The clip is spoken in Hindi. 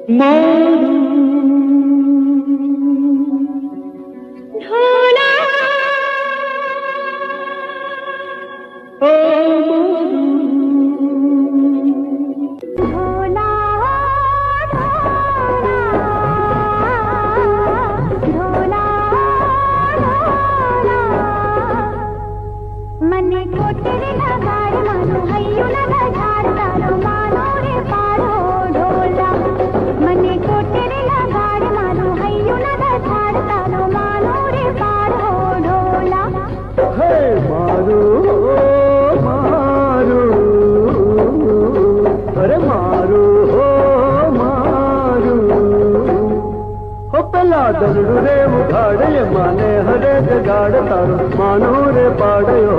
मारू ढोला ओ मारू ढोला ढोला ढोला मने कोटरे लगाड़ मानो हय्यु लगा झाड़ तारो मानो रे पारो ढोला मने कोटरे लगाड़ मानो हय्यु लगा झाड़ तारो मानो रे पारो ढोला हे मारू मारू अरे मारू हो मारू हो पला दलड़ू रे उठाड़े माने हरे जगाड़ तारो मानो रे पाड़ो